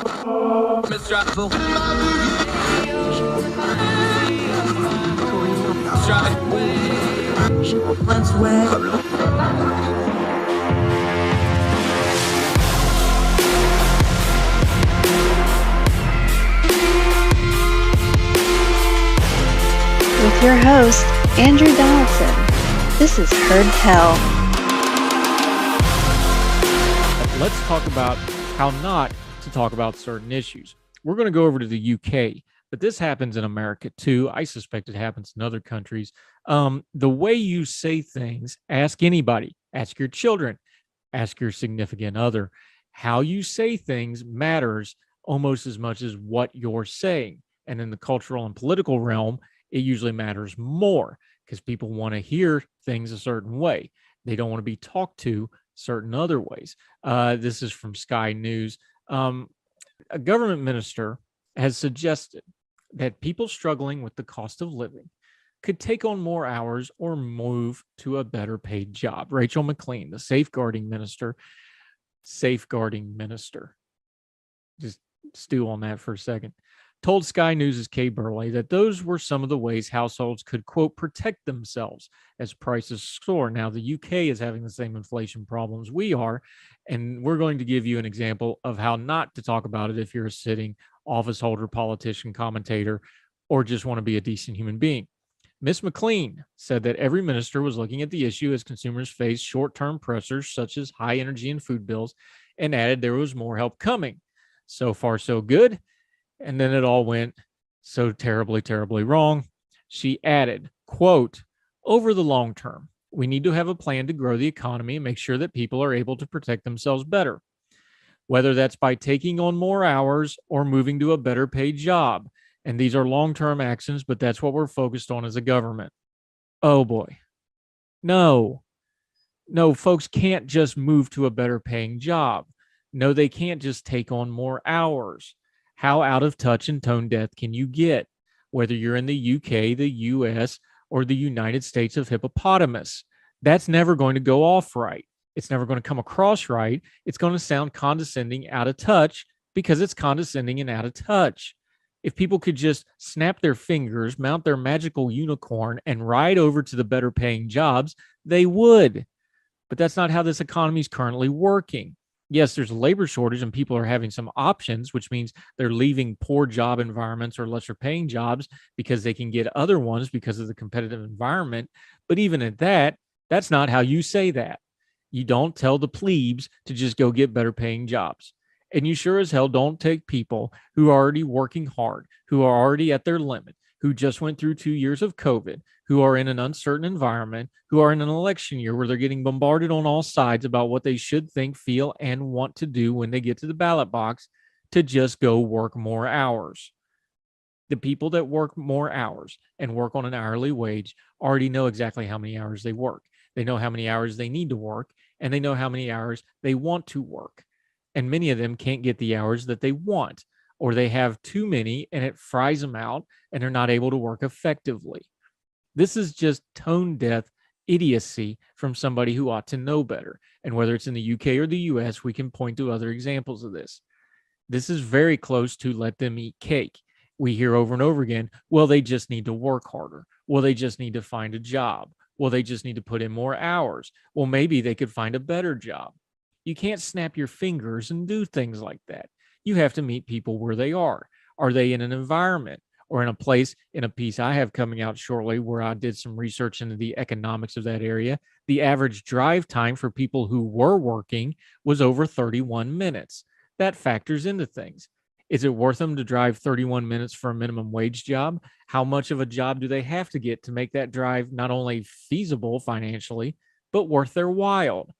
With your host, Andrew Donaldson. This is Heard Tell. Let's talk about how not to talk about certain issues. We're going to go over to the UK, but this happens in America too. I suspect it happens in other countries. The way you say things, ask anybody, ask your children, ask your significant other. How you say things matters almost as much as what you're saying. And in the cultural and political realm, it usually matters more because people want to hear things a certain way. They don't want to be talked to certain other ways. This is from Sky News. A government minister has suggested that people struggling with the cost of living could take on more hours or move to a better paid job. Rachel McLean, the safeguarding minister, just stew on that for a second, told Sky News' Kay Burley that those were some of the ways households could, quote, protect themselves as prices soar. Now, the UK is having the same inflation problems we are, and we're going to give you an example of how not to talk about it if you're a sitting office holder, politician, commentator, or just want to be a decent human being. Ms. McLean said that every minister was looking at the issue as consumers face short-term pressures such as high energy and food bills, and added there was more help coming. So far, so good. And then it all went so terribly, terribly wrong. She added, quote, over the long term, we need to have a plan to grow the economy and make sure that people are able to protect themselves better, whether that's by taking on more hours or moving to a better paid job. And these are long-term actions, but that's what we're focused on as a government. Oh boy. No, folks can't just move to a better paying job. No, they can't just take on more hours. How out of touch and tone deaf can you get, whether you're in the UK, the US, or the United States of Hippopotamus? That's never going to go off right. It's never going to come across right. It's going to sound condescending, out of touch, because it's condescending and out of touch. If people could just snap their fingers, mount their magical unicorn, and ride over to the better paying jobs, they would. But that's not how this economy is currently working. Yes, there's a labor shortage and people are having some options, which means they're leaving poor job environments or lesser paying jobs because they can get other ones because of the competitive environment. But even at that, that's not how you say that. You don't tell the plebes to just go get better paying jobs. And you sure as hell don't take people who are already working hard, who are already at their limit, who just went through 2 years of COVID, who are in an uncertain environment, who are in an election year where they're getting bombarded on all sides about what they should think, feel, and want to do when they get to the ballot box, to just go work more hours. The people that work more hours and work on an hourly wage already know exactly how many hours they work. They know how many hours they need to work, and they know how many hours they want to work. And many of them can't get the hours that they want, or they have too many and it fries them out and they're not able to work effectively. This is just tone deaf idiocy from somebody who ought to know better. And whether it's in the UK or the US, we can point to other examples of this. This is very close to let them eat cake. We hear over and over again, well, they just need to work harder. Well, they just need to find a job. Well, they just need to put in more hours. Well, maybe they could find a better job. You can't snap your fingers and do things like that. You have to meet people where they are. Are they in an environment or in a place? In a piece I have coming out shortly where I did some research into the economics of that area, the average drive time for people who were working was over 31 minutes. That factors into things. Is it worth them to drive 31 minutes for a minimum wage job? How much of a job do they have to get to make that drive not only feasible financially, but worth their while?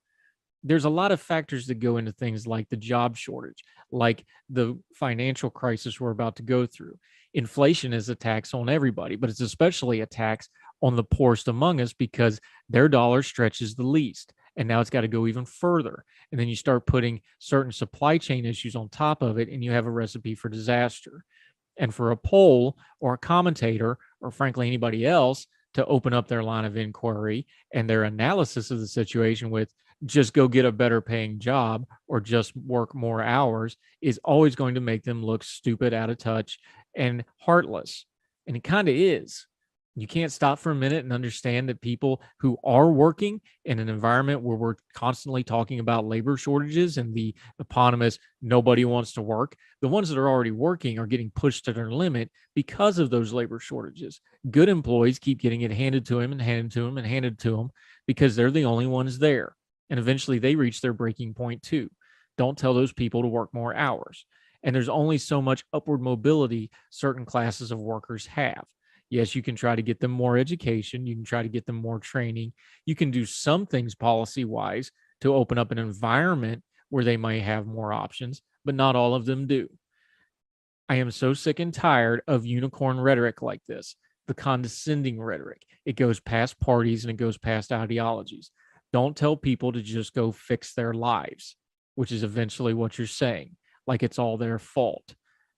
There's a lot of factors that go into things like the job shortage, like the financial crisis we're about to go through. Inflation is a tax on everybody, but it's especially a tax on the poorest among us because their dollar stretches the least. And now it's got to go even further. And then you start putting certain supply chain issues on top of it, and you have a recipe for disaster. And for a poll or a commentator, or frankly, anybody else to open up their line of inquiry and their analysis of the situation with, just go get a better paying job or just work more hours is always going to make them look stupid, out of touch, and heartless. And it kind of is. You can't stop for a minute and understand that people who are working in an environment where we're constantly talking about labor shortages and the eponymous nobody wants to work, the ones that are already working are getting pushed to their limit because of those labor shortages. Good employees keep getting it handed to them and handed to them and handed to them because they're the only ones there. And eventually they reach their breaking point too. Don't tell those people to work more hours. And there's only so much upward mobility certain classes of workers have. Yes, you can try to get them more education. You can try to get them more training. You can do some things policy wise to open up an environment where they might have more options, but not all of them do. I am so sick and tired of unicorn rhetoric like this, the condescending rhetoric. It goes past parties and it goes past ideologies. Don't tell people to just go fix their lives, which is eventually what you're saying, like it's all their fault.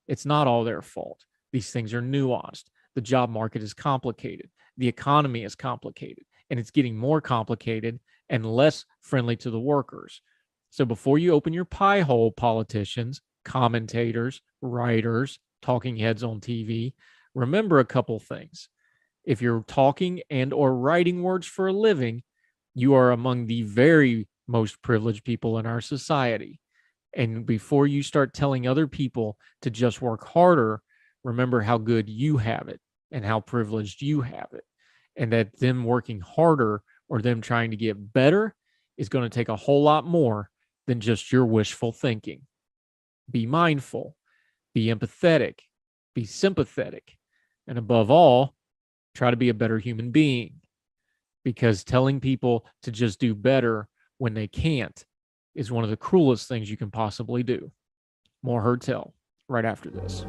It's not all their fault. These things are nuanced. The job market is complicated. The economy is complicated, and it's getting more complicated and less friendly to the workers. So before you open your pie hole, politicians, commentators, writers, talking heads on TV, remember a couple things. If you're talking and or writing words for a living, you are among the very most privileged people in our society. And before you start telling other people to just work harder, remember how good you have it and how privileged you have it. And that them working harder or them trying to get better is going to take a whole lot more than just your wishful thinking. Be mindful, be empathetic, be sympathetic, and above all, try to be a better human being. Because telling people to just do better when they can't is one of the cruelest things you can possibly do. More Heard Tell right after this.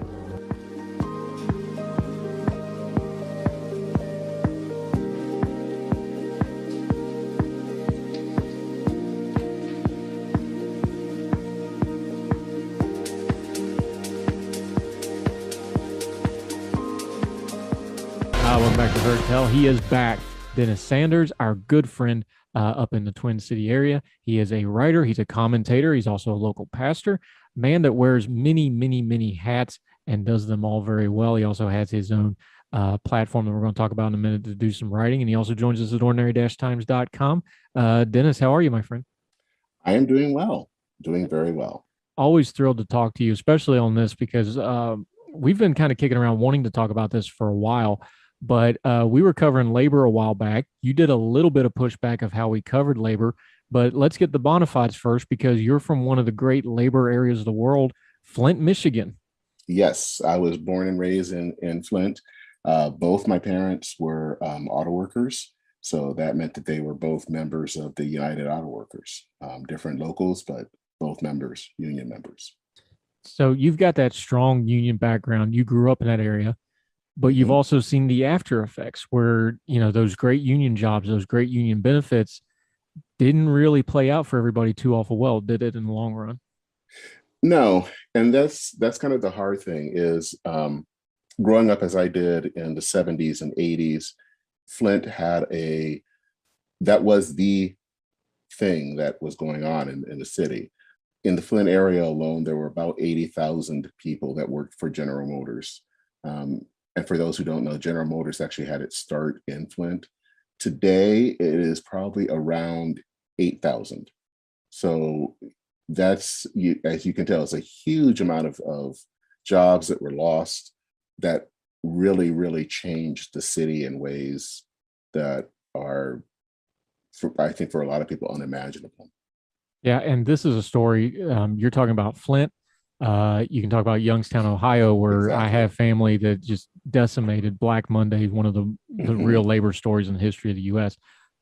Welcome back to Heard Tell. He is back. Dennis Sanders, our good friend up in the Twin City area. He is a writer. He's a commentator. He's also a local pastor, man that wears many, many, many hats and does them all very well. He also has his own platform that we're going to talk about in a minute to do some writing. And he also joins us at ordinary-times.com. Dennis, how are you, my friend? I am doing well, doing very well. Always thrilled to talk to you, especially on this because we've been kind of kicking around wanting to talk about this for a while. But we were covering labor a while back. You did a little bit of pushback of how we covered labor, but let's get the bona fides first because you're from one of the great labor areas of the world, Flint, Michigan. Yes, I was born and raised in Flint. Both my parents were auto workers, so that meant that they were both members of the United Auto Workers, different locals, but both members, union members. So you've got that strong union background. You grew up in that area. But you've also seen the after effects where, you know, those great union jobs, those great union benefits didn't really play out for everybody too awful well, did it, in the long run? No. And that's kind of the hard thing is growing up as I did in the 70s and 80s, Flint that was the thing that was going on in the city. In the Flint area alone, there were about 80,000 people that worked for General Motors. And for those who don't know, General Motors actually had its start in Flint. Today, it is probably around 8,000. So that's, as you can tell, it's a huge amount of jobs that were lost that really, really changed the city in ways that are, I think, for a lot of people, unimaginable. Yeah, and this is a story, you're talking about Flint. You can talk about Youngstown, Ohio, where I have family that just decimated Black Monday, one of the real labor stories in the history of the U.S.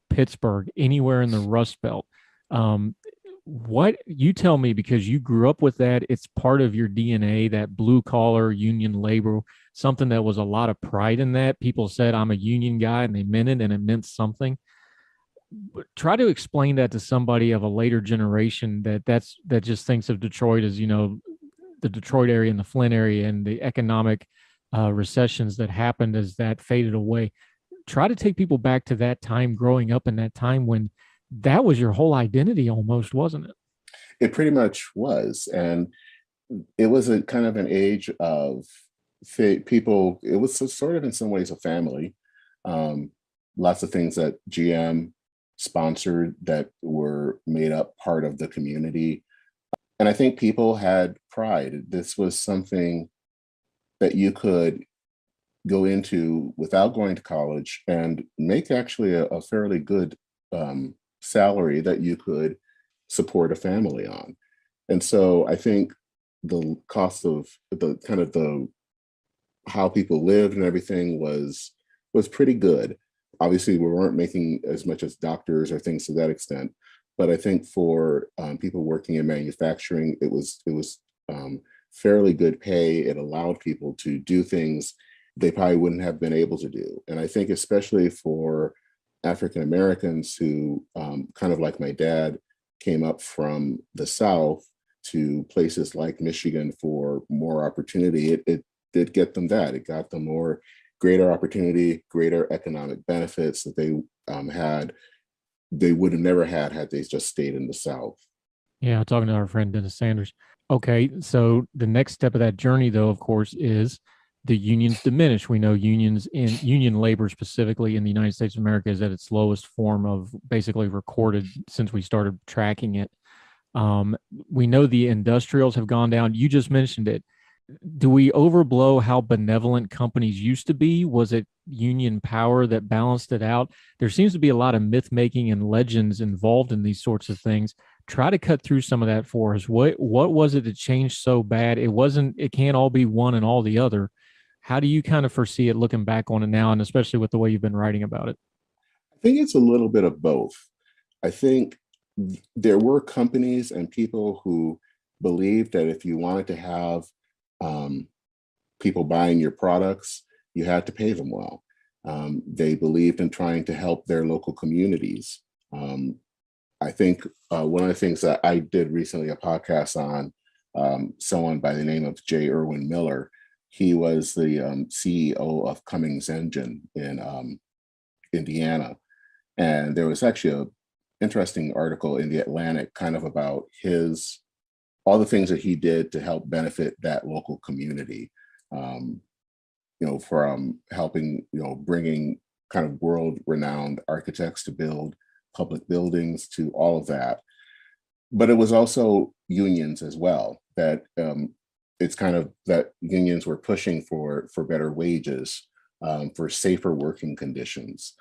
Pittsburgh, anywhere in the Rust Belt. What you tell me, because you grew up with that, it's part of your DNA, that blue collar union labor, something that was a lot of pride in that. People said, I'm a union guy, and they meant it, and it meant something. But try to explain that to somebody of a later generation that just thinks of Detroit as, you know, the Detroit area and the Flint area and the economic recessions that happened as that faded away. Try to take people back to that time growing up in that time when that was your whole identity almost, wasn't it? It pretty much was. And it was a kind of an age of people, it was sort of in some ways a family. Um, Lots of things that GM sponsored that were made up part of the community. And I think people had pride. This was something that you could go into without going to college and make actually a fairly good salary that you could support a family on. And so I think the cost of the kind of the how people lived and everything was pretty good. Obviously, we weren't making as much as doctors or things to that extent, but I think for people working in manufacturing, it was fairly good pay. It allowed people to do things they probably wouldn't have been able to do. And I think especially for African Americans who kind of like my dad came up from the South to places like Michigan for more opportunity, it did get them that. It got them more greater opportunity, greater economic benefits that they would have never had they just stayed in the South. Yeah, talking to our friend Dennis Sanders. Okay, so the next step of that journey, though, of course, is the unions diminish. We know union labor specifically in the United States of America is at its lowest form of basically recorded since we started tracking it. We know the industrials have gone down. You just mentioned it. Do we overblow how benevolent companies used to be? Was it union power that balanced it out? There seems to be a lot of myth making and legends involved in these sorts of things. Try to cut through some of that for us. What was it that changed so bad? It can't all be one and all the other. How do you kind of foresee it looking back on it now, and especially with the way you've been writing about it? I think it's a little bit of both. I think there were companies and people who believed that if you wanted to have um, people buying your products, you had to pay them well. They believed in trying to help their local communities. I think one of the things that I did recently a podcast on someone by the name of J. Irwin Miller. He was the CEO of Cummins Engine in Indiana. And there was actually an interesting article in the Atlantic kind of about all the things that he did to help benefit that local community. From helping, bringing kind of world renowned architects to build public buildings to all of that. But it was also unions as well, that it's kind of that unions were pushing for better wages, for safer working conditions,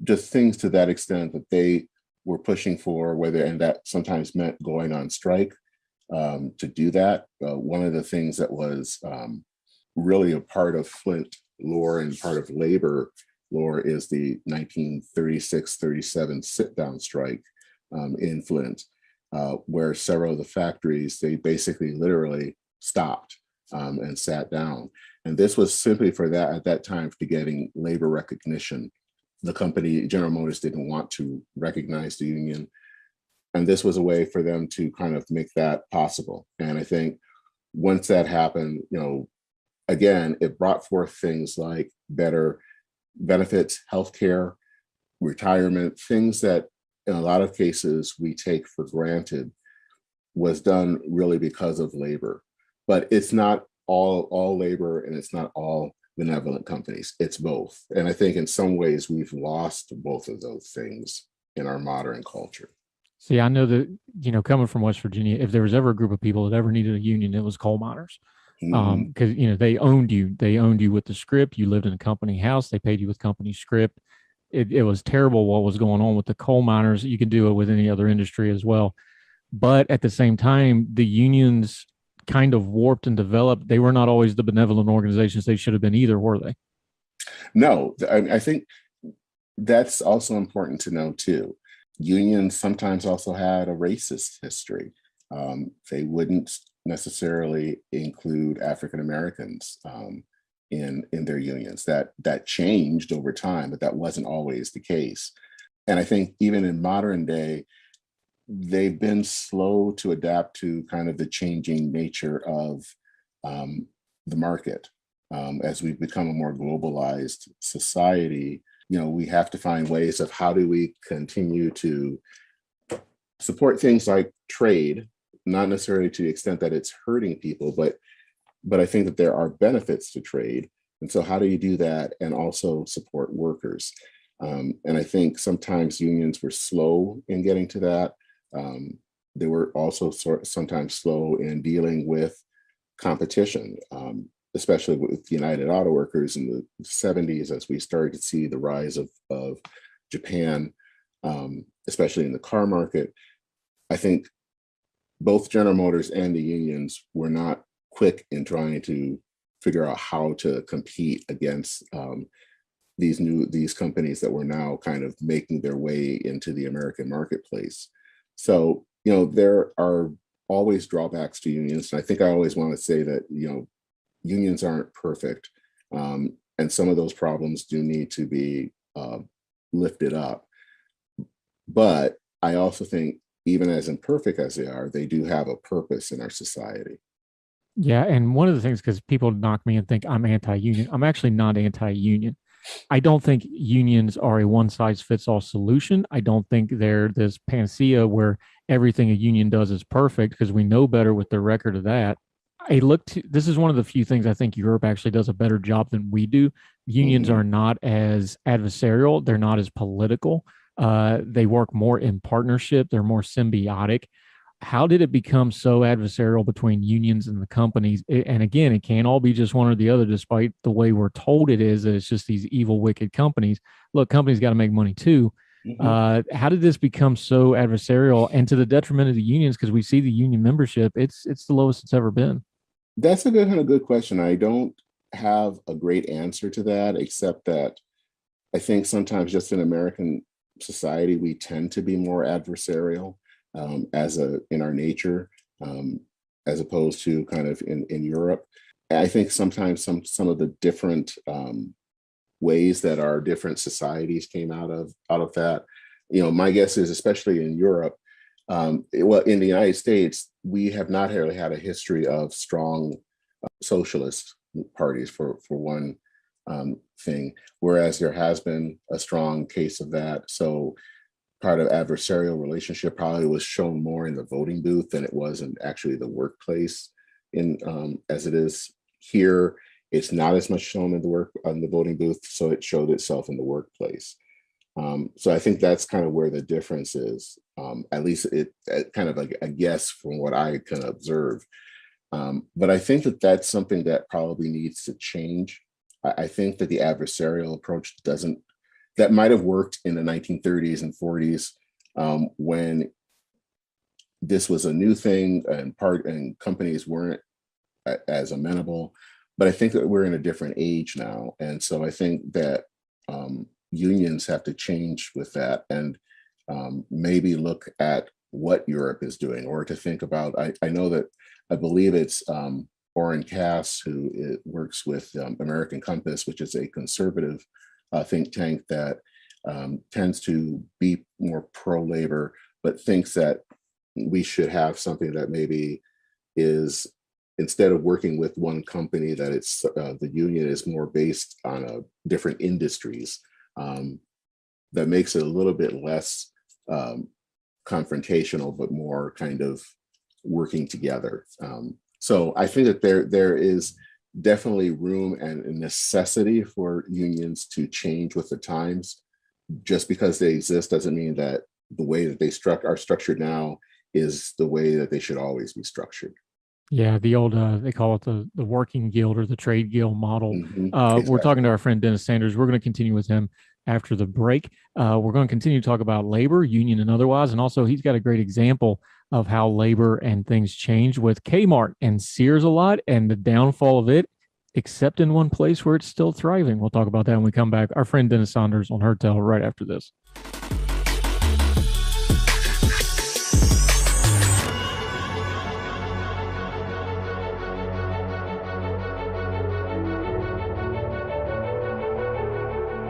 just things to that extent that they were pushing for, and that sometimes meant going on strike to do that. One of the things that was really a part of Flint lore and part of labor lore is the 1936-37 sit-down strike in Flint, where several of the factories, they basically literally stopped and sat down. And this was simply for that, at that time, to getting labor recognition. The company, General Motors, didn't want to recognize the union. And this was a way for them to kind of make that possible. And I think once that happened, again, it brought forth things like better benefits, healthcare, retirement, things that in a lot of cases we take for granted was done really because of labor. But it's not all labor, and it's not all benevolent companies. It's both. And I think in some ways we've lost both of those things in our modern culture. See, I know that, coming from West Virginia, if there was ever a group of people that ever needed a union, it was coal miners. Because, they owned you with the script. You lived in a company house. They paid you with company script. It was terrible what was going on with the coal miners. You could do it with any other industry as well. But at the same time, the unions kind of warped and developed. They were not always the benevolent organizations they should have been either, were they? No, I think that's also important to know too. Unions sometimes also had a racist history. They wouldn't necessarily include African Americans in their unions. That changed over time, but that wasn't always the case. And I think even in modern day, they've been slow to adapt to kind of the changing nature of the market. As we've become a more globalized society, we have to find ways of how do we continue to support things like trade, not necessarily to the extent that it's hurting people, but I think that there are benefits to trade. And so how do you do that and also support workers? And I think sometimes unions were slow in getting to that. They were also sometimes slow in dealing with competition, especially with United Auto Workers in the 70s, as we started to see the rise of Japan, especially in the car market. I think both General Motors and the unions were not quick in trying to figure out how to compete against these companies that were now kind of making their way into the American marketplace. So, there are always drawbacks to unions. And I think I always want to say that, unions aren't perfect. And some of those problems do need to be lifted up. But I also think even as imperfect as they are, they do have a purpose in our society. Yeah. And one of the things, because people knock me and think I'm anti-union, I'm actually not anti-union. I don't think unions are a one-size-fits-all solution. I don't think they're this panacea where everything a union does is perfect, because we know better with the record of that. This is one of the few things I think Europe actually does a better job than we do. Unions are not as adversarial. They're not as political. They work more in partnership. They're more symbiotic. How did it become so adversarial between unions and the companies? And again, it can't all be just one or the other, despite the way we're told it is, that it's just these evil, wicked companies. Look, companies got to make money too. How did this become so adversarial and to the detriment of the unions? Because we see the union membership, it's the lowest it's ever been. That's a good question. I don't have a great answer to that, except that I think sometimes just in American society, we tend to be more adversarial in our nature, as opposed to kind of in Europe. I think sometimes some of the different ways that our different societies came out of that. My guess is, especially in Europe, in the United States, we have not really had a history of strong socialist parties for one thing, whereas there has been a strong case of that. So part of adversarial relationship probably was shown more in the voting booth than it was in actually the workplace. As it is here, it's not as much shown in the voting booth, so it showed itself in the workplace. So I think that's kind of where the difference is. At least it kind of like a guess from what I can observe. But I think that's something that probably needs to change. I think that the adversarial approach that might have worked in the 1930s and 40s when this was a new thing and companies weren't as amenable. But I think that we're in a different age now. And so I think that unions have to change with that and maybe look at what Europe is doing, or to think about, I believe it's Oren Cass, who works with American Compass, which is a conservative think tank that tends to be more pro-labor, but thinks that we should have something that maybe is, instead of working with one company, that it's the union is more based on different industries. That makes it a little bit less confrontational, but more kind of working together. So I think that there is definitely room and a necessity for unions to change with the times. Just because they exist doesn't mean that the way that they are structured now is the way that they should always be structured. Yeah, the old they call it the working guild or the trade guild model. Exactly. We're talking to our friend Dennis Sanders. We're going to continue with him after the break. We're going to continue to talk about labor, union and otherwise, and also he's got a great example of how labor and things change with Kmart and Sears a lot, and the downfall of it, except in one place where it's still thriving. We'll talk about that when we come back. Our friend Dennis Saunders on Heard Tell right after this.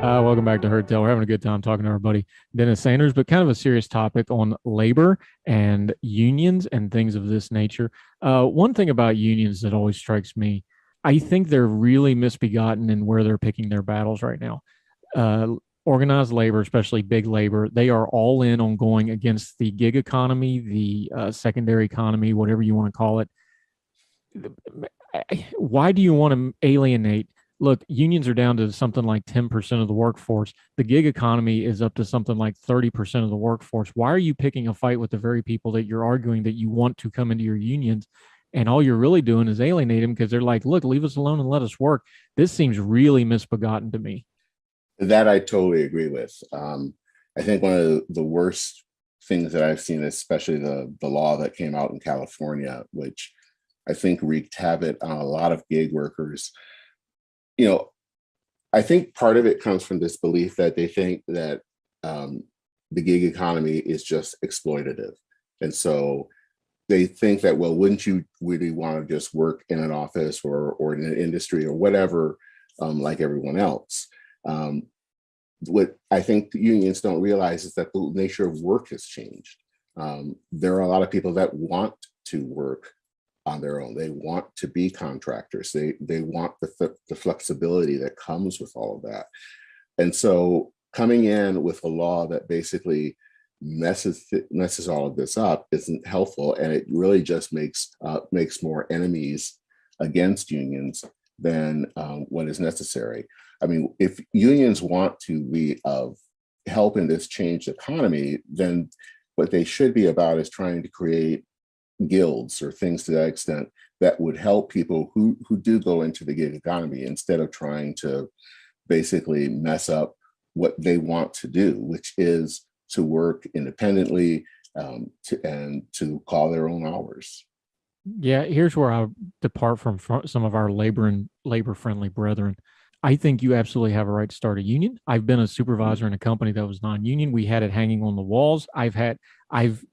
Welcome back to Heard Tell. We're having a good time talking to our buddy Dennis Sanders, but kind of a serious topic on labor and unions and things of this nature. One thing about unions that always strikes me, I think they're really misbegotten in where they're picking their battles right now. organized labor, especially big labor, they are all in on going against the gig economy, the secondary economy, whatever you want to call it. Why do you want to alienate? Look, unions are down to something like 10% of the workforce. The gig economy is up to something like 30% of the workforce. Why are you picking a fight with the very people that you're arguing that you want to come into your unions? And all you're really doing is alienate them because they're like, look, leave us alone and let us work. This seems really misbegotten to me. That I totally agree with. I think one of the worst things that I've seen, especially the law that came out in California, which I think wreaked havoc on a lot of gig workers. I think part of it comes from this belief that they think that the gig economy is just exploitative. And so they think that, well, wouldn't you really want to just work in an office or in an industry or whatever, like everyone else? What I think unions don't realize is that the nature of work has changed. There are a lot of people that want to work on their own. They want to be contractors. They want the flexibility that comes with all of that. And so coming in with a law that basically messes all of this up isn't helpful, and it really just makes more enemies against unions than what is necessary. I mean, if unions want to be of help in this changed economy, then what they should be about is trying to create guilds or things to that extent that would help people who do go into the gig economy, instead of trying to basically mess up what they want to do, which is to work independently and to call their own hours. Yeah, here's where I depart from some of our labor-friendly brethren. I think you absolutely have a right to start a union. I've been a supervisor in a company that was non-union. We had it hanging on the walls. I've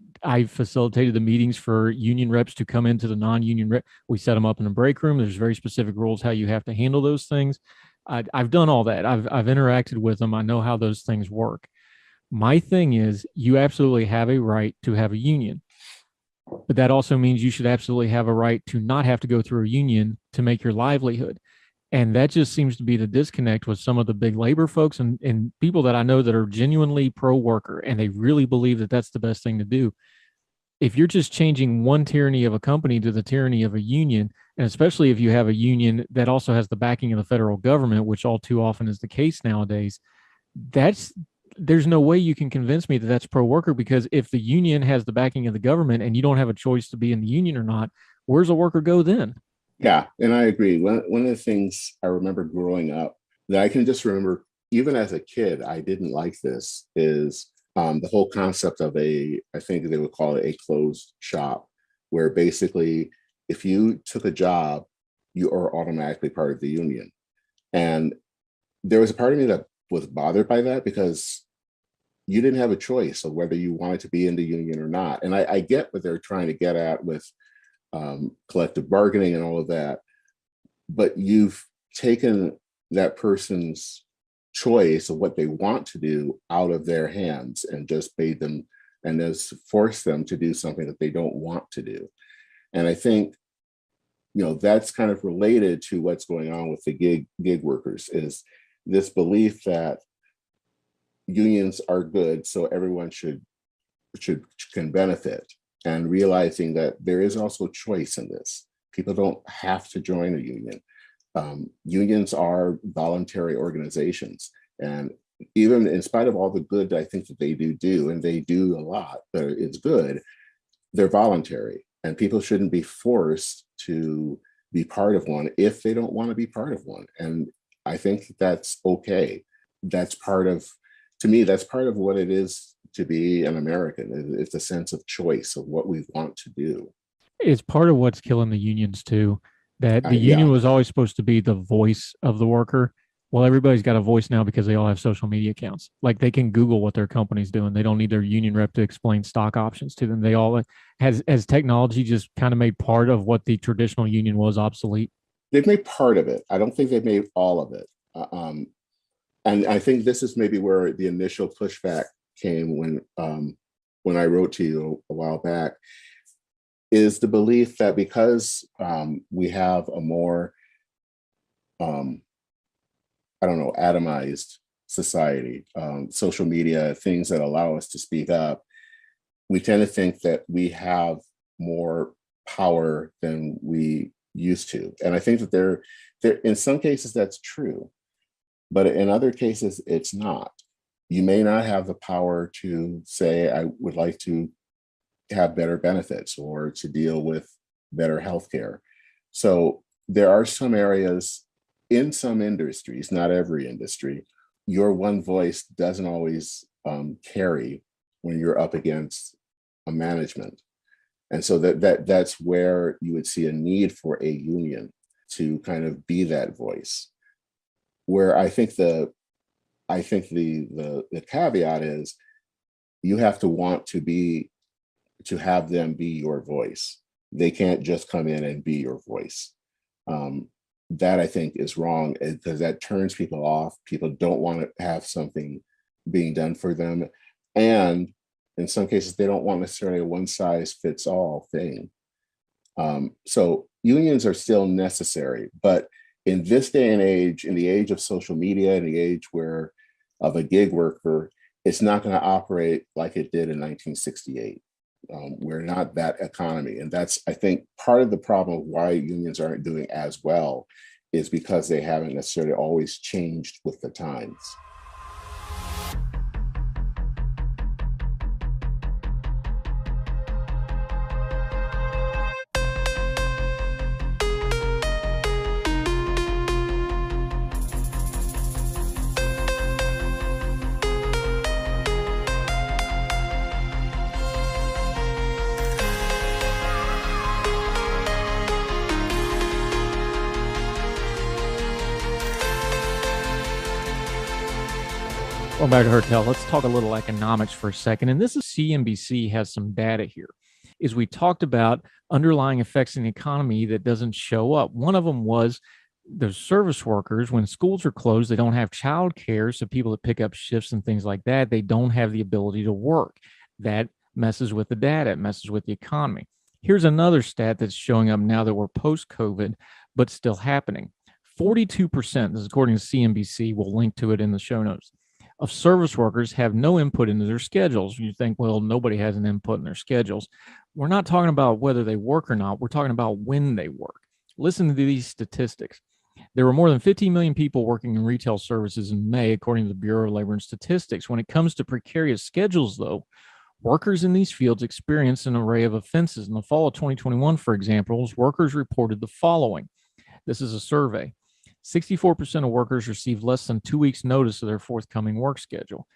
facilitated the meetings for union reps to come into the non-union rep. We set them up in a break room. There's very specific rules how you have to handle those things. I've done all that. I've interacted with them. I know how those things work. My thing is, you absolutely have a right to have a union, but that also means you should absolutely have a right to not have to go through a union to make your livelihood. And that just seems to be the disconnect with some of the big labor folks and people that I know that are genuinely pro-worker, and they really believe that that's the best thing to do. If you're just changing one tyranny of a company to the tyranny of a union, and especially if you have a union that also has the backing of the federal government, which all too often is the case nowadays, there's no way you can convince me that that's pro-worker, because if the union has the backing of the government and you don't have a choice to be in the union or not, where's a worker go then? Yeah, and I agree. One of the things I remember growing up that I can just remember, even as a kid, I didn't like this, is the whole concept of I think they would call it a closed shop, where basically if you took a job, you are automatically part of the union. And there was a part of me that was bothered by that, because you didn't have a choice of whether you wanted to be in the union or not. And I get what they're trying to get at with collective bargaining and all of that, but you've taken that person's choice of what they want to do out of their hands and just made them and just forced them to do something that they don't want to do. And I think, that's kind of related to what's going on with the gig workers, is this belief that unions are good, so everyone can benefit, and realizing that there is also choice in this. People don't have to join a union. Unions are voluntary organizations, and even in spite of all the good I think that they do, and they do a lot, but it's good, they're voluntary, and people shouldn't be forced to be part of one if they don't want to be part of one. And I think that's okay. To me, that's part of what it is to be an American. It's a sense of choice of what we want to do. It's part of what's killing the unions too, that the Yeah. union was always supposed to be the voice of the worker. Well, everybody's got a voice now because they all have social media accounts. Like, they can Google what their company's doing. They don't need their union rep to explain stock options to them. They all has technology just kind of made part of what the traditional union was obsolete. They've made part of it. I don't think they've made all of it. And I think this is maybe where the initial pushback came when I wrote to you a while back, is the belief that because we have a more, atomized society, social media, things that allow us to speak up, we tend to think that we have more power than we used to. And I think that there in some cases that's true, but in other cases it's not. You may not have the power to say, I would like to have better benefits or to deal with better healthcare. So there are some areas in some industries, not every industry, your one voice doesn't always carry when you're up against a management. And so that's where you would see a need for a union to kind of be that voice. Where I think the caveat is you have to want to have them be your voice. They can't just come in and be your voice. That I think is wrong because that turns people off. People don't want to have something being done for them. And in some cases, they don't want necessarily a one size fits all thing. So unions are still necessary, but in this day and age, in the age of social media, in the age of a gig worker, it's not going to operate like it did in 1968. We're not that economy. And that's, I think, part of the problem of why unions aren't doing as well is because they haven't necessarily always changed with the times. Welcome back to Hertel. Let's talk a little economics for a second. And this is CNBC has some data here. Is we talked about underlying effects in the economy that doesn't show up. One of them was the service workers. When schools are closed, they don't have childcare. So people that pick up shifts and things like that, they don't have the ability to work. That messes with the data. It messes with the economy. Here's another stat that's showing up now that we're post-COVID, but still happening. 42%, this is according to CNBC, we'll link to it in the show notes, of service workers have no input into their schedules. You think, well, nobody has an input in their schedules. We're not talking about whether they work or not. We're talking about when they work. Listen to these statistics. There were more than 15 million people working in retail services in May, according to the Bureau of Labor and Statistics. When it comes to precarious schedules, though, workers in these fields experienced an array of offenses. In the fall of 2021, for example, workers reported the following. This is a survey. 64% of workers received less than 2 weeks' notice of their forthcoming work schedule.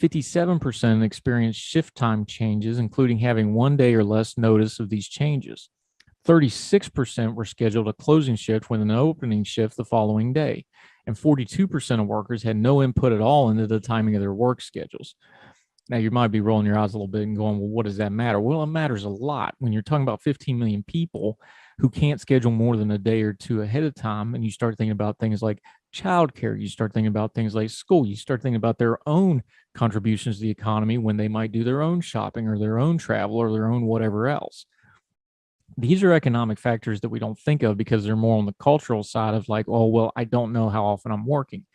57% experienced shift time changes, including having 1 day or less notice of these changes. 36% were scheduled a closing shift with an opening shift the following day. And 42% of workers had no input at all into the timing of their work schedules. Now, you might be rolling your eyes a little bit and going, well, what does that matter? Well, it matters a lot when you're talking about 15 million people who can't schedule more than a day or two ahead of time. And you start thinking about things like childcare. You start thinking about things like school. You start thinking about their own contributions to the economy when they might do their own shopping or their own travel or their own whatever else. These are economic factors that we don't think of because they're more on the cultural side of like, oh, well, I don't know how often I'm working.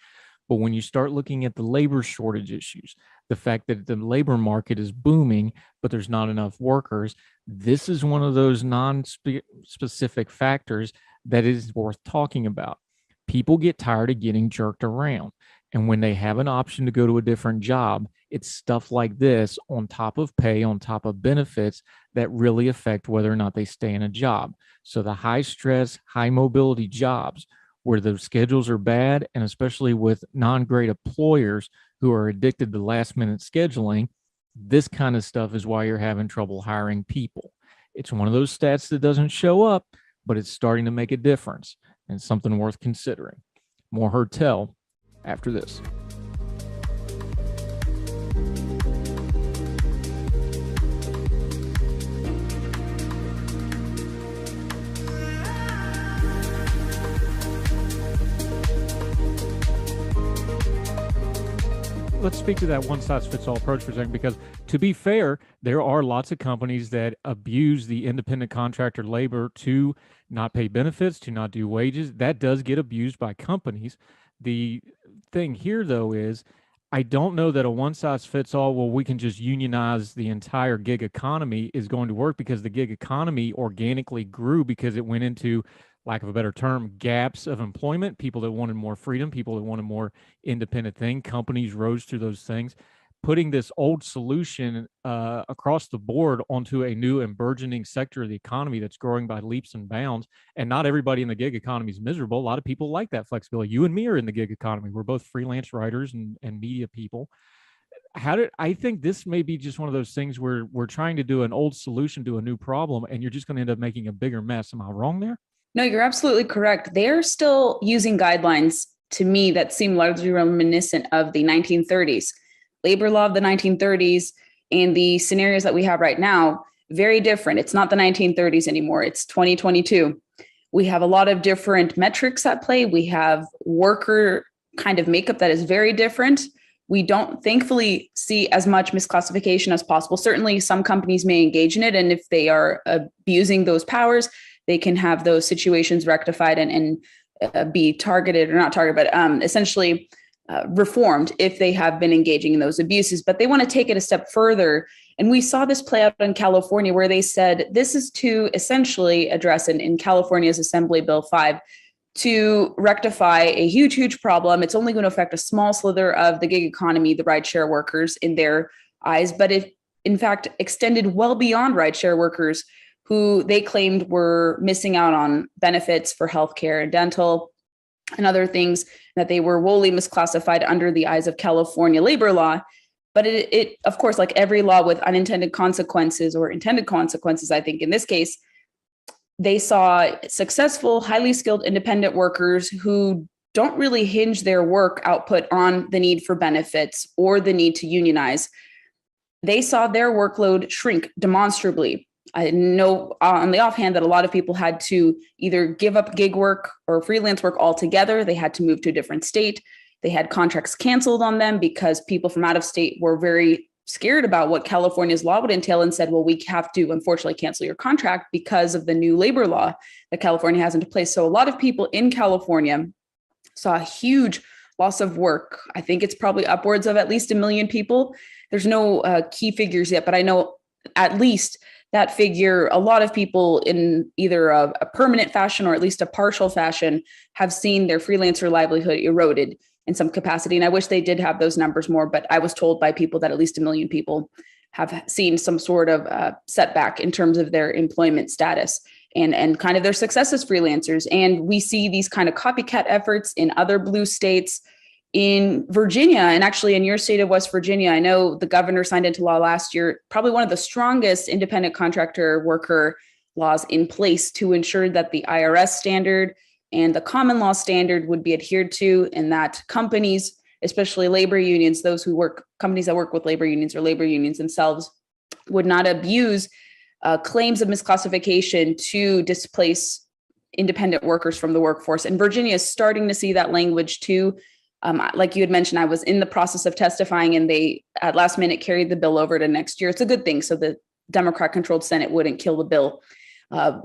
But when you start looking at the labor shortage issues, the fact that the labor market is booming, but there's not enough workers, this is one of those non-specific factors that is worth talking about. People get tired of getting jerked around. And when they have an option to go to a different job, it's stuff like this on top of pay, on top of benefits that really affect whether or not they stay in a job. So the high stress, high mobility jobs where the schedules are bad, and especially with non-great employers who are addicted to last minute scheduling, this kind of stuff is why you're having trouble hiring people. It's one of those stats that doesn't show up, but it's starting to make a difference and something worth considering. More Hertel after this. Let's speak to that one-size-fits-all approach for a second, because to be fair, there are lots of companies that abuse the independent contractor labor to not pay benefits, to not do wages. That does get abused by companies. The thing here, though, is I don't know that a one size fits all, well, we can just unionize the entire gig economy is going to work, because the gig economy organically grew because it went into, lack of a better term, gaps of employment, people that wanted more freedom, people that wanted more independent thing. Companies rose through those things. Putting this old solution across the board onto a new and burgeoning sector of the economy that's growing by leaps and bounds. And not everybody in the gig economy is miserable. A lot of people like that flexibility. You and me are in the gig economy. We're both freelance writers and media people. I think this may be just one of those things where we're trying to do an old solution to a new problem, and you're just going to end up making a bigger mess. Am I wrong there? No, you're absolutely correct. They're still using guidelines to me that seem largely reminiscent of the 1930s. Labor law of the 1930s and the scenarios that we have right now, very different. It's not the 1930s anymore. It's 2022. We have a lot of different metrics at play. We have worker kind of makeup that is very different. We don't thankfully see as much misclassification as possible. Certainly some companies may engage in it. And if they are abusing those powers, they can have those situations rectified and be targeted, or not targeted, but essentially reformed if they have been engaging in those abuses. But they want to take it a step further. And we saw this play out in California, where they said this is to essentially address in California's Assembly Bill 5 to rectify a huge, huge problem. It's only going to affect a small slither of the gig economy, the rideshare workers in their eyes, but it in fact extended well beyond rideshare workers who they claimed were missing out on benefits for healthcare and dental and other things, that they were wholly misclassified under the eyes of California labor law. But it, of course, like every law with unintended consequences or intended consequences, I think in this case, they saw successful, highly skilled independent workers who don't really hinge their work output on the need for benefits or the need to unionize. They saw their workload shrink demonstrably. I know on the offhand that a lot of people had to either give up gig work or freelance work altogether. They had to move to a different state. They had contracts canceled on them because people from out of state were very scared about what California's law would entail and said, well, we have to unfortunately cancel your contract because of the new labor law that California has into place. So a lot of people in California saw a huge loss of work. I think it's probably upwards of at least 1 million people. There's no key figures yet, but I know at least that figure, a lot of people in either a permanent fashion or at least a partial fashion have seen their freelancer livelihood eroded in some capacity. And I wish they did have those numbers more, but I was told by people that at least 1 million people have seen some sort of setback in terms of their employment status and kind of their success as freelancers. And we see these kind of copycat efforts in other blue states. In Virginia, and actually in your state of West Virginia, I know the governor signed into law last year, probably one of the strongest independent contractor worker laws in place to ensure that the IRS standard and the common law standard would be adhered to, and that companies, especially labor unions, companies that work with labor unions or labor unions themselves, would not abuse claims of misclassification to displace independent workers from the workforce. And Virginia is starting to see that language too. Like you had mentioned, I was in the process of testifying and they at last minute carried the bill over to next year. It's a good thing. So the Democrat controlled Senate wouldn't kill the bill,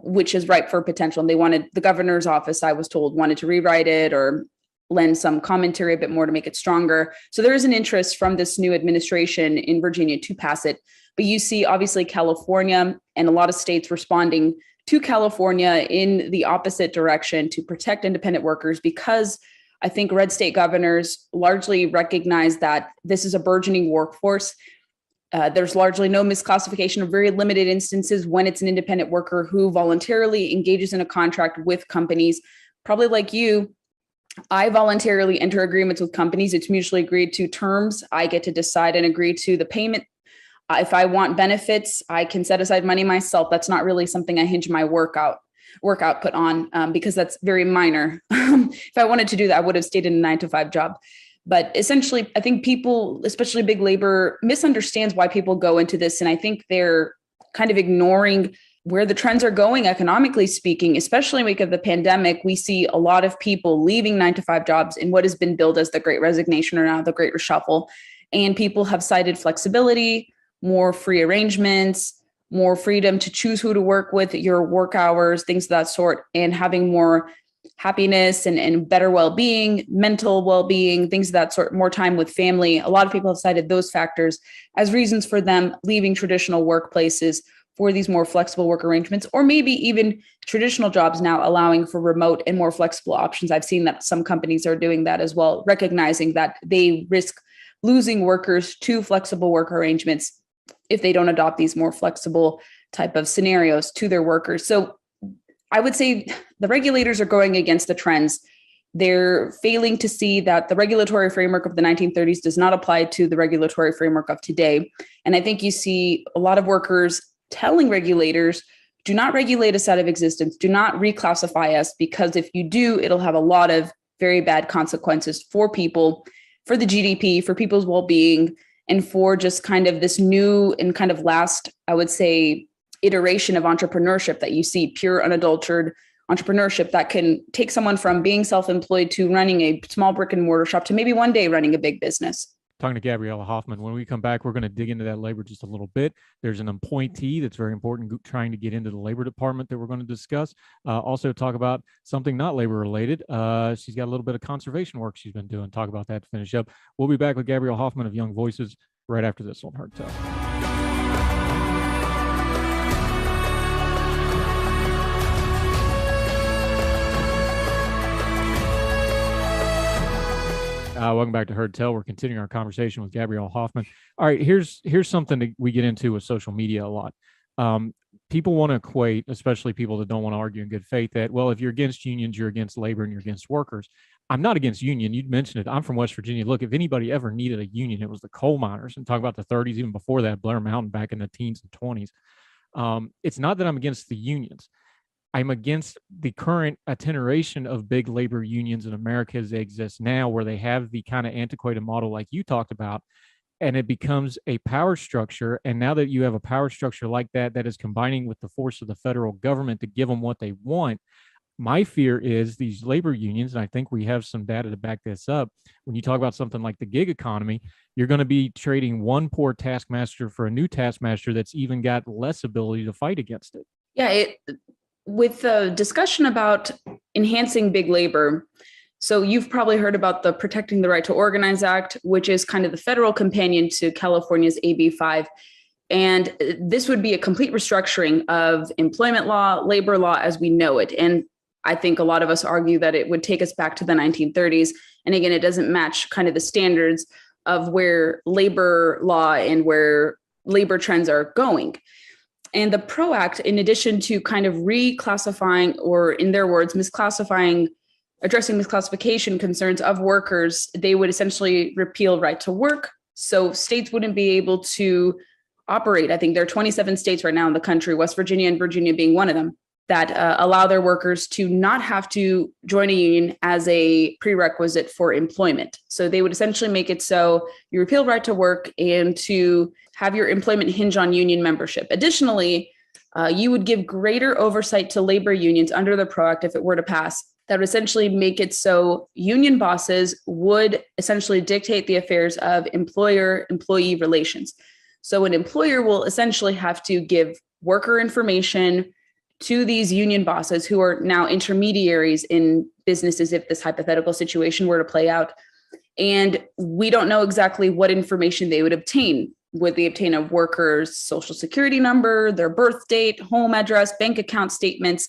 which is ripe for potential. And they wanted, the governor's office, I was told, wanted to rewrite it or lend some commentary a bit more to make it stronger. So there is an interest from this new administration in Virginia to pass it. But you see, obviously, California and a lot of states responding to California in the opposite direction to protect independent workers, because I think red state governors largely recognize that this is a burgeoning workforce. There's largely no misclassification or very limited instances when it's an independent worker who voluntarily engages in a contract with companies. Probably like you, I voluntarily enter agreements with companies. It's mutually agreed to terms. I get to decide and agree to the payment. If I want benefits, I can set aside money myself. That's not really something I hinge my work output on because that's very minor. If I wanted to do that, I would have stayed in a 9-to-5 job. But essentially, I think people, especially big labor, misunderstands why people go into this. And I think they're kind of ignoring where the trends are going economically speaking, especially in the wake of the pandemic. We see a lot of people leaving 9-to-5 jobs in what has been billed as the Great Resignation or now the Great Reshuffle. And people have cited flexibility, more free arrangements, more freedom to choose who to work with, your work hours, things of that sort, and having more happiness and better well-being, mental well-being, things of that sort, more time with family. A lot of people have cited those factors as reasons for them leaving traditional workplaces for these more flexible work arrangements, or maybe even traditional jobs now allowing for remote and more flexible options. I've seen that some companies are doing that as well, recognizing that they risk losing workers to flexible work arrangements if they don't adopt these more flexible type of scenarios to their workers. So I would say the regulators are going against the trends. They're failing to see that the regulatory framework of the 1930s does not apply to the regulatory framework of today. And I think you see a lot of workers telling regulators, do not regulate us out of existence, do not reclassify us, because if you do, it'll have a lot of very bad consequences for people, for the GDP, for people's well-being, and for just kind of this new and kind of last, I would say, iteration of entrepreneurship that you see, pure unadulterated entrepreneurship that can take someone from being self-employed to running a small brick and mortar shop to maybe one day running a big business. Talking to Gabriella Hoffman. When we come back, we're going to dig into that labor just a little bit. There's an appointee that's very important trying to get into the labor department that we're going to discuss. Also talk about something not labor related. She's got a little bit of conservation work she's been doing. Talk about that to finish up. We'll be back with Gabriella Hoffman of Young Voices right after this on Heard Tell. Welcome back to Heard Tell. We're continuing our conversation with Gabrielle Hoffman. All right, here's something that we get into with social media a lot. People want to equate, especially people that don't want to argue in good faith, that, well, if you're against unions, you're against labor and you're against workers. I'm not against union. You'd mentioned it. I'm from West Virginia. Look, if anybody ever needed a union, it was the coal miners. And talk about the 30s, even before that, Blair Mountain back in the teens and 20s. It's not that I'm against the unions. I'm against the current iteration of big labor unions in America as they exist now, where they have the kind of antiquated model like you talked about, and it becomes a power structure. And now that you have a power structure like that, that is combining with the force of the federal government to give them what they want, my fear is these labor unions, and I think we have some data to back this up, when you talk about something like the gig economy, you're going to be trading one poor taskmaster for a new taskmaster that's even got less ability to fight against it. Yeah, with the discussion about enhancing big labor, so you've probably heard about the Protecting the Right to Organize Act, which is kind of the federal companion to California's AB 5. And this would be a complete restructuring of employment law, labor law as we know it. And I think a lot of us argue that it would take us back to the 1930s. And again, it doesn't match kind of the standards of where labor law and where labor trends are going. And the PRO Act, in addition to kind of reclassifying, or in their words, addressing misclassification concerns of workers, they would essentially repeal right to work. So states wouldn't be able to operate. I think there are 27 states right now in the country, West Virginia and Virginia being one of them, that allow their workers to not have to join a union as a prerequisite for employment. So they would essentially make it so you repeal right to work and to have your employment hinge on union membership. Additionally, you would give greater oversight to labor unions under the PRO Act if it were to pass. That would essentially make it so union bosses would essentially dictate the affairs of employer-employee relations. So an employer will essentially have to give worker information to these union bosses, who are now intermediaries in businesses if this hypothetical situation were to play out. And we don't know exactly what information they would obtain. Would they obtain a worker's social security number, their birth date, home address, bank account statements?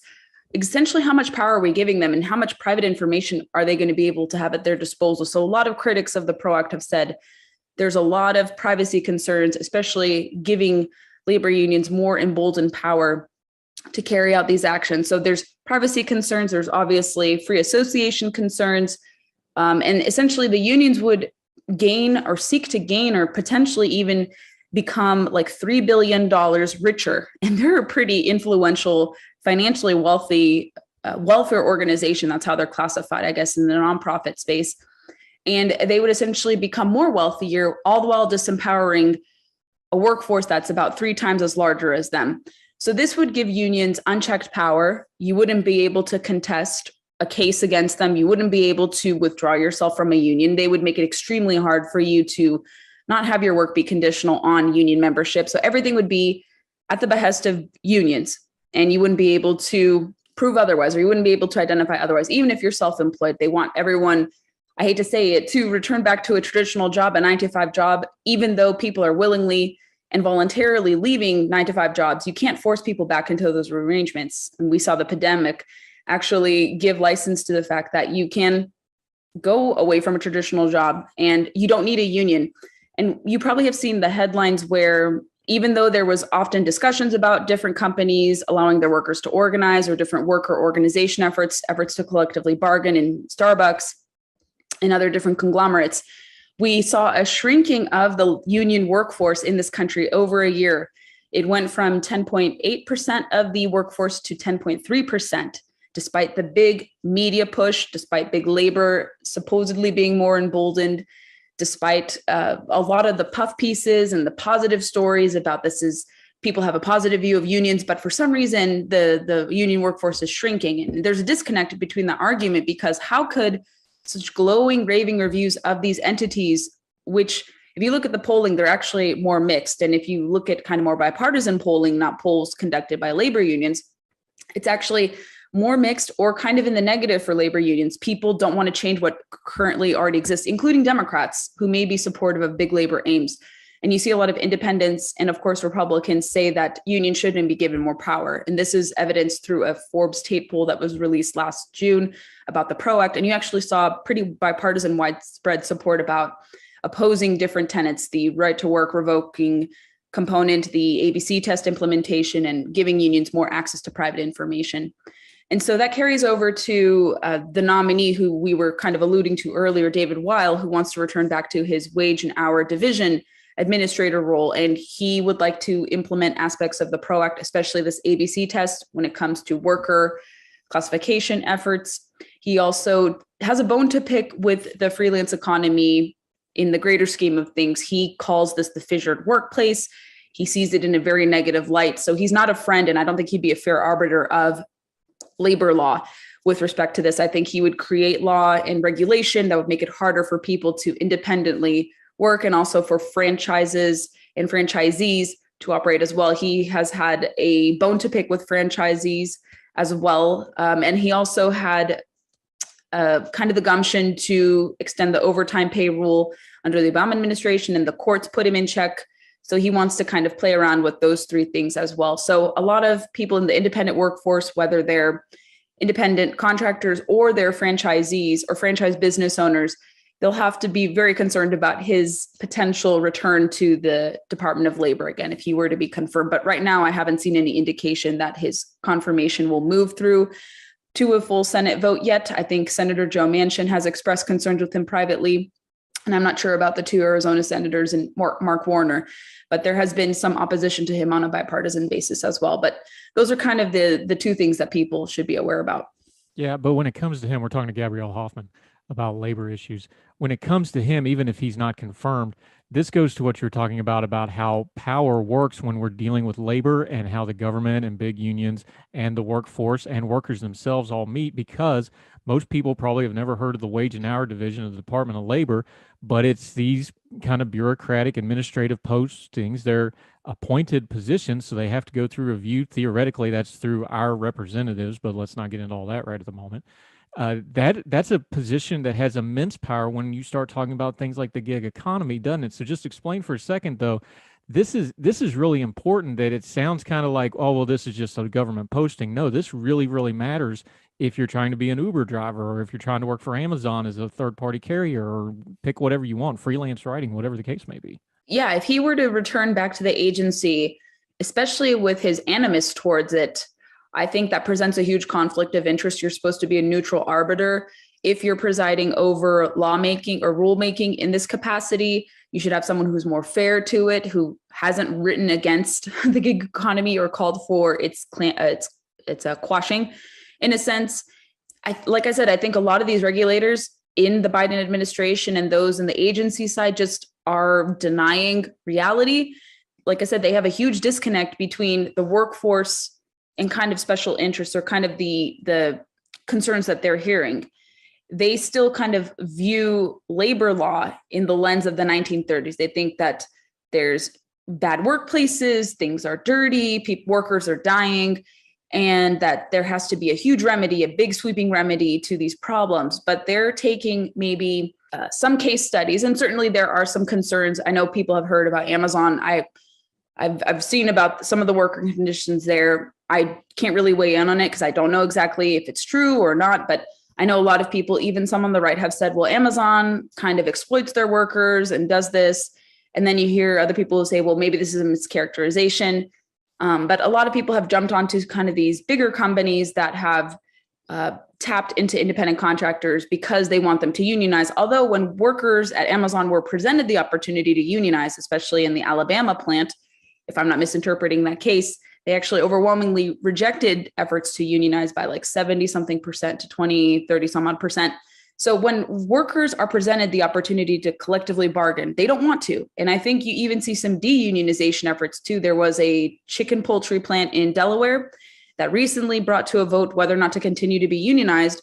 Essentially, how much power are we giving them, and how much private information are they going to be able to have at their disposal? So a lot of critics of the PRO Act have said there's a lot of privacy concerns, especially giving labor unions more emboldened power to carry out these actions. So there's privacy concerns, there's obviously free association concerns, and essentially the unions would gain or seek to gain or potentially even become like $3 billion richer. And they're a pretty influential, financially wealthy welfare organization. That's how they're classified, I guess, in the nonprofit space. And they would essentially become more wealthier, all the while disempowering a workforce that's about 3 times as larger as them. So this would give unions unchecked power. You wouldn't be able to contest a case against them. You wouldn't be able to withdraw yourself from a union. They would make it extremely hard for you to not have your work be conditional on union membership. So everything would be at the behest of unions, and you wouldn't be able to prove otherwise, or you wouldn't be able to identify otherwise. Even if you're self-employed, they want everyone, I hate to say it, to return back to a traditional job, a 9-to-5 job, even though people are willingly and voluntarily leaving 9-to-5 jobs. You can't force people back into those arrangements. And we saw the pandemic actually give license to the fact that you can go away from a traditional job and you don't need a union. And you probably have seen the headlines where, even though there was often discussions about different companies allowing their workers to organize, or different worker organization efforts to collectively bargain in Starbucks and other different conglomerates, we saw a shrinking of the union workforce in this country over a year. It went from 10.8% of the workforce to 10.3%, despite the big media push, despite big labor supposedly being more emboldened, despite a lot of the puff pieces and the positive stories about this is people have a positive view of unions, but for some reason the union workforce is shrinking. And there's a disconnect between the argument, because how could such glowing, raving reviews of these entities, which if you look at the polling, they're actually more mixed. And if you look at kind of more bipartisan polling, not polls conducted by labor unions, it's actually more mixed or kind of in the negative for labor unions. People don't want to change what currently already exists, including Democrats who may be supportive of big labor aims. And you see a lot of independents and, of course, Republicans say that unions shouldn't be given more power. And this is evidenced through a Forbes Tate poll that was released last June about the PRO Act. And you actually saw pretty bipartisan widespread support about opposing different tenets, the right to work revoking component, the ABC test implementation, and giving unions more access to private information. And so that carries over to the nominee who we were kind of alluding to earlier, David Weil, who wants to return back to his wage and hour division administrator role. And he would like to implement aspects of the PRO Act, especially this ABC test when it comes to worker classification efforts. He also has a bone to pick with the freelance economy in the greater scheme of things. He calls this the fissured workplace. He sees it in a very negative light. So he's not a friend, and I don't think he'd be a fair arbiter of labor law with respect to this. I think he would create law and regulation that would make it harder for people to independently work, and also for franchises and franchisees to operate as well. He has had a bone to pick with franchisees as well. And he also had kind of the gumption to extend the overtime pay rule under the Obama administration, and the courts put him in check. So he wants to kind of play around with those three things as well. So a lot of people in the independent workforce, whether they're independent contractors or they're franchisees or franchise business owners, they'll have to be very concerned about his potential return to the Department of Labor again, if he were to be confirmed. But right now, I haven't seen any indication that his confirmation will move through to a full Senate vote yet. I think Senator Joe Manchin has expressed concerns with him privately, and I'm not sure about the two Arizona senators and Mark Warner, but there has been some opposition to him on a bipartisan basis as well. But those are kind of the two things that people should be aware about. Yeah, but when it comes to him, we're talking to Gabrielle Hoffman about labor issues. When it comes to him, even if he's not confirmed, this goes to what you're talking about how power works when we're dealing with labor, and how the government and big unions and the workforce and workers themselves all meet, because most people probably have never heard of the wage and hour division of the Department of Labor, but it's these kind of bureaucratic administrative postings. They're appointed positions, so they have to go through review. Theoretically, that's through our representatives, but let's not get into all that right at the moment. That's a position that has immense power when you start talking about things like the gig economy, doesn't it? So just explain for a second, though, this is really important. That it sounds kind of like, oh, well, this is just a government posting. No, this really, really matters if you're trying to be an Uber driver, or if you're trying to work for Amazon as a third-party carrier, or pick whatever you want, freelance writing, whatever the case may be. Yeah, if he were to return back to the agency, especially with his animus towards it, I think that presents a huge conflict of interest. You're supposed to be a neutral arbiter. If you're presiding over lawmaking or rulemaking in this capacity, you should have someone who's more fair to it, who hasn't written against the gig economy or called for its quashing. In a sense, like I said, I think a lot of these regulators in the Biden administration and those in the agency side just are denying reality. Like I said, they have a huge disconnect between the workforce and kind of special interests, or kind of the concerns that they're hearing. They still kind of view labor law in the lens of the 1930s. They think that there's bad workplaces, things are dirty, workers are dying. and that there has to be a huge remedy, a big sweeping remedy to these problems. But they're taking maybe some case studies, and certainly there are some concerns. I know people have heard about Amazon. I've seen about some of the worker conditions there. I can't really weigh in on it because I don't know exactly if it's true or not, but I know a lot of people, even some on the right, have said, well, Amazon kind of exploits their workers and does this. And then you hear other people who say, well, maybe this is a mischaracterization. But a lot of people have jumped onto kind of these bigger companies that have tapped into independent contractors because they want them to unionize. Although when workers at Amazon were presented the opportunity to unionize, especially in the Alabama plant, if I'm not misinterpreting that case, they actually overwhelmingly rejected efforts to unionize by like 70 something percent to 20, 30 some odd percent. So when workers are presented the opportunity to collectively bargain, they don't want to. And I think you even see some deunionization efforts too. There was a chicken poultry plant in Delaware that recently brought to a vote whether or not to continue to be unionized.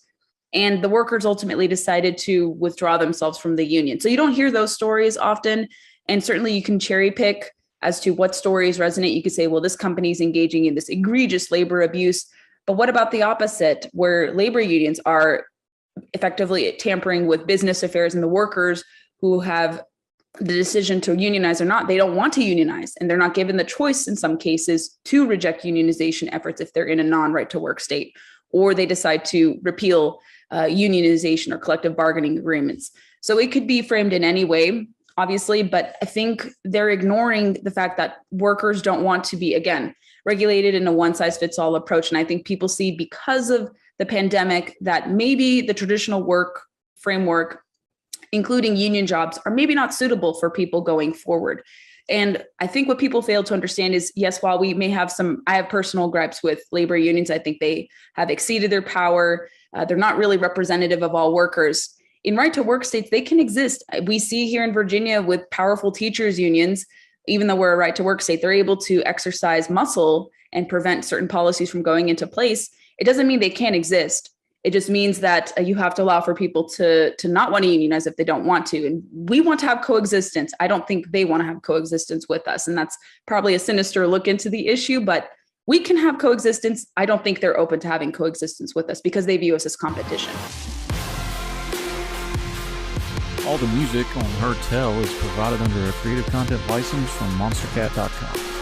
And the workers ultimately decided to withdraw themselves from the union. So you don't hear those stories often. And certainly you can cherry pick as to what stories resonate. You could say, well, this company is engaging in this egregious labor abuse. But what about the opposite, where labor unions are effectively tampering with business affairs, and the workers who have the decision to unionize or not, they don't want to unionize, and they're not given the choice in some cases to reject unionization efforts if they're in a non-right to work state, or they decide to repeal unionization or collective bargaining agreements. So it could be framed in any way, obviously, but I think they're ignoring the fact that workers don't want to be, again, regulated in a one-size-fits-all approach. And I think people see, because of the pandemic, that maybe the traditional work framework, including union jobs, are maybe not suitable for people going forward. And I think what people fail to understand is, yes, while we may have I have personal gripes with labor unions, I think they have exceeded their power. They're not really representative of all workers. In right to work states, they can exist. We see here in Virginia with powerful teachers unions, even though we're a right to work state, they're able to exercise muscle and prevent certain policies from going into place. It doesn't mean they can't exist. It just means that you have to allow for people to not want to unionize if they don't want to. And we want to have coexistence. I don't think they want to have coexistence with us. And that's probably a sinister look into the issue, but we can have coexistence. I don't think they're open to having coexistence with us because they view us as competition. All the music on Heard Tell is provided under a Creative Content license from monstercat.com.